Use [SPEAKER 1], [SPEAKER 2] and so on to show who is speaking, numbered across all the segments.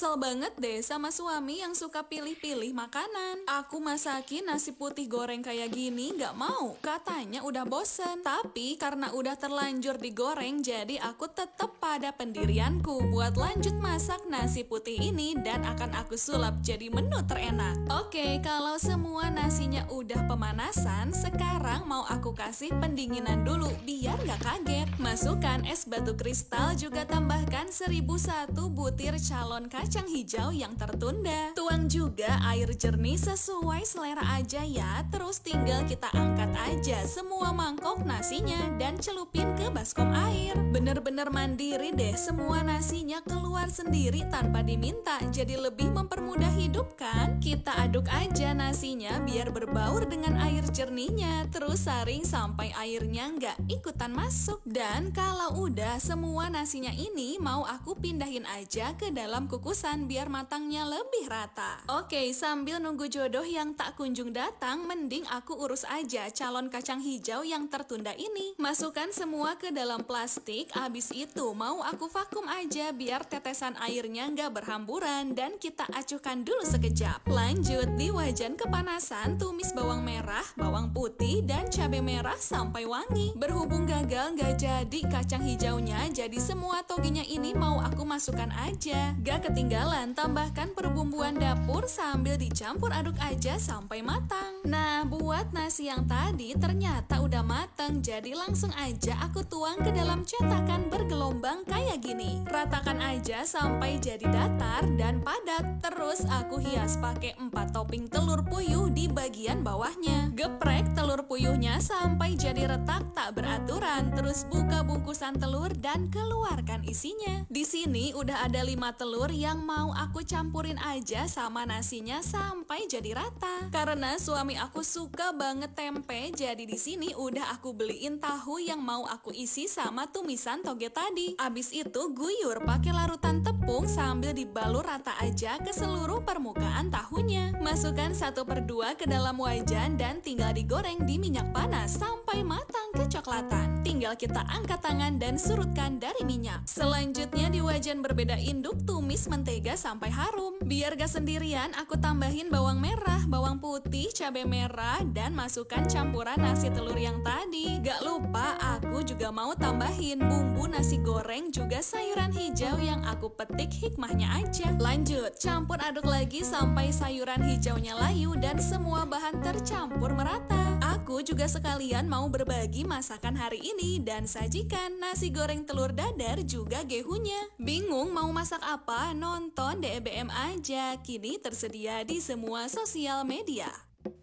[SPEAKER 1] Kesel banget deh sama suami yang suka pilih-pilih makanan. Aku masakin nasi putih goreng kayak gini gak mau, katanya udah bosen. Tapi karena udah terlanjur digoreng, jadi aku tetap pada pendirianku buat lanjut masak nasi putih ini dan akan aku sulap jadi menu terenak. Oke, kalau semua nasinya udah pemanasan, sekarang mau aku kasih pendinginan dulu biar gak kaget. Masukkan es batu kristal, juga tambahkan 1001 butir calon kacang hijau yang tertunda. Tuang juga air jernih sesuai selera aja ya. Terus tinggal kita angkat aja semua mangkok nasinya dan celupin ke baskom air. Bener-bener mandiri deh, semua nasinya keluar sendiri tanpa diminta. Jadi lebih mempermudah hidup kan? Kita aduk aja nasinya biar berbaur dengan air jernihnya. Terus saring sampai airnya nggak ikutan masuk. Dan kalau udah semua nasinya ini mau aku pindahin aja ke dalam kukusan biar matangnya lebih rata. Oke, sambil nunggu jodoh yang tak kunjung datang, mending aku urus aja calon kacang hijau yang tertunda ini. Masukkan semua ke dalam plastik, abis itu mau aku vakum aja biar tetesan airnya nggak berhamburan dan kita acuhkan dulu sekejap. Lanjut, di wajan kepanasan tumis bawang merah, bawang putih, dan cabai merah sampai wangi. Berhubung gagal nggak jadi kacang hijaunya, jadi semua togenya ini mau aku masukkan aja. Gak ketinggalan, tambahkan perbumbuan dapur sambil dicampur aduk aja sampai matang. Nah, buat nasi yang tadi ternyata udah matang, jadi langsung aja aku tuang ke dalam cetakan bergelombang kayak gini. Ratakan aja sampai jadi datar dan padat. Terus aku hias pakai 4 topping telur puyuh di bagian bawahnya. Geprek telur puyuhnya sampai jadi retak tak beraturan. Terus buka bungkusan telur dan keluarkan isinya. Di sini udah ada 5 telur yang mau aku campurin aja sama nasinya sampai jadi rata. Karena suami aku suka banget tempe, jadi di sini udah aku beliin tahu yang mau aku isi sama tumisan toge tadi. Abis itu guyur pakai larutan tepung sambil dibalur rata aja ke seluruh permukaan tahunya. Masukkan 1/2 ke dalam wajan dan tinggal digoreng di minyak panas sampai matang kecoklatan. Tinggal kita angkat tangan dan surutkan dari minyak. Selanjutnya di wajan berbeda induk tumis mentega sampai harum. Biar gak sendirian, aku tambahin bawang merah, bawang putih, cabai merah, dan masukkan campuran nasi telur yang tadi. Gak lupa aku juga mau tambahin bumbu nasi goreng juga sayuran hijau yang aku petik hikmahnya aja. Lanjut, campur aduk lagi sampai sayuran hijaunya layu dan semua bahan tercampur merata. Aku juga sekalian mau berbagi masakan hari ini dan sajikan nasi goreng telur dadar juga gehunya. Bingung mau masak apa? Nonton DBM aja, kini tersedia di semua sosial media.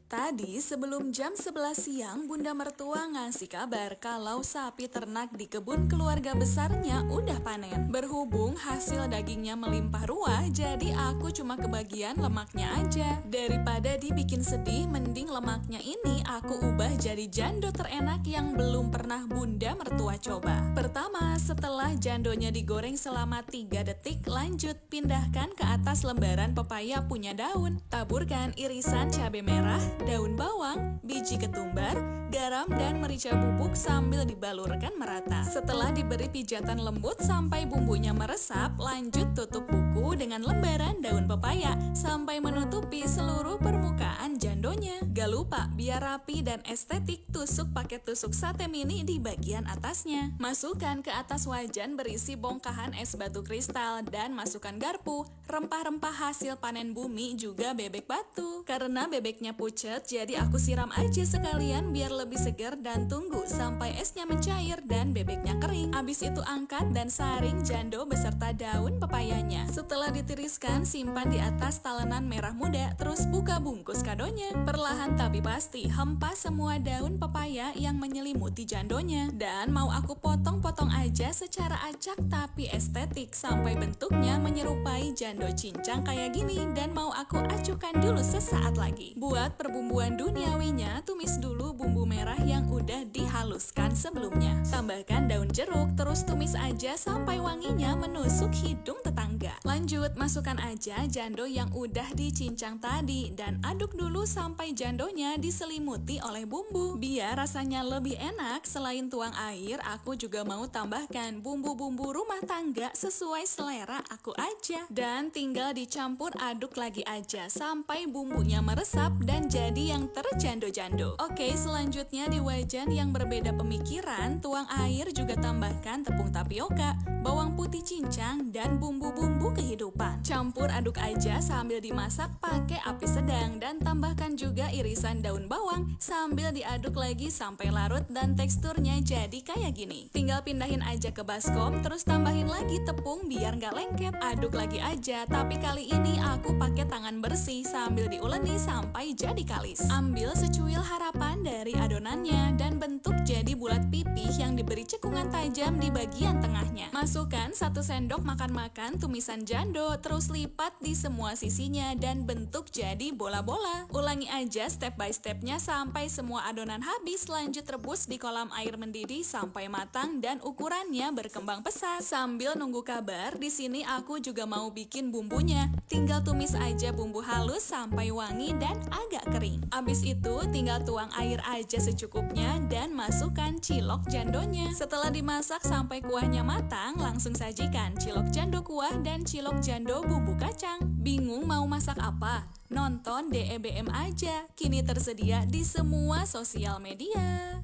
[SPEAKER 1] Tadi sebelum jam 11 siang, Bunda Mertua ngasih kabar kalau sapi ternak di kebun keluarga besarnya udah panen. Berhubung hasil dagingnya melimpah ruah, jadi aku cuma kebagian lemaknya aja. Daripada dibikin sedih, mending lemaknya ini aku ubah jadi jando terenak yang belum pernah Bunda Mertua coba. Pertama, setelah jandonya digoreng selama 3 detik, lanjut pindahkan ke atas lembaran pepaya punya daun. Taburkan irisan cabai merah, daun bawang, biji ketumbar, garam, dan merica bubuk sambil dibalurkan merata. Setelah diberi pijatan lembut sampai bumbunya meresap, lanjut tutup buku dengan lembaran daun pepaya sampai menutupi seluruh permukaan jandonya. Gak lupa, biar rapi dan estetik, tusuk pakai tusuk sate mini di bagian atasnya. Masukkan ke atas wajan berisi bongkahan es batu kristal dan masukkan garpu, rempah-rempah hasil panen bumi, juga bebek batu. Karena bebeknya pucet, jadi aku siram aja sekalian biar lebih segar dan tunggu sampai esnya mencair dan bebeknya kering. Abis itu angkat dan saring jando beserta daun pepayanya. Setelah ditiriskan, simpan di atas talenan merah muda, terus buka bungkus kadonya. Perlahan tapi pasti, hempas semua daun pepaya yang menyelimuti jandonya. Dan mau aku potong-potong aja secara acak tapi estetik sampai bentuknya menyerupai jando cincang kayak gini. Dan mau aku acuhkan dulu sesaat lagi. Buat perbumbuan duniawinya, tumis dulu bumbu merah yang udah dihaluskan sebelumnya. Tambahkan daun jeruk, terus tumis aja sampai wanginya menusuk hidung tetangga. Lanjut, masukkan aja jando yang udah dicincang tadi dan aduk dulu sampai jandonya diselimuti oleh bumbu. Biar rasanya lebih enak, selain tuang air, aku juga mau tambahkan bumbu-bumbu rumah tangga sesuai selera aku aja. Dan tinggal dicampur aduk lagi aja sampai bumbunya meresap dan jadi yang terjando-jando. Oke, selanjutnya di wajan yang berbeda pemikiran, tuang air juga tambahkan tepung tapioka, bawang putih cincang, dan bumbu-bumbu kehidupan. Campur aduk aja sambil dimasak pakai api sedang dan tambahkan juga irisan daun bawang sambil diaduk lagi sampai larut dan teksturnya jadi kayak gini. Tinggal pindahin aja ke baskom, terus tambahin lagi tepung biar nggak lengket. Aduk lagi aja, tapi kali ini aku pakai tangan bersih sambil diuleni sampai jadi kalis. Ambil secuil harapan dari adonannya dan bentuk jadi bulat pipih yang diberi cekungan tajam di bagian tengahnya. Masukkan 1 sendok makan tumisan jando, terus lipat di semua sisinya dan bentuk jadi bola-bola. Ulangi aja step by stepnya sampai semua adonan habis. Lanjut rebus di kolam air mendidih sampai matang dan ukurannya berkembang pesat. Sambil nunggu kabar, di sini aku juga mau bikin bumbunya. Tinggal tumis aja bumbu halus sampai wangi dan agak kering. Abis itu tinggal tuang air aja secukupnya dan masukkan cilok jandonya. Setelah dimasak sampai kuahnya matang, langsung sajikan cilok jando kuah dan cilok jando bumbu kacang. Bingung mau masak apa? Nonton DEBM aja. Kini tersedia di semua sosial media.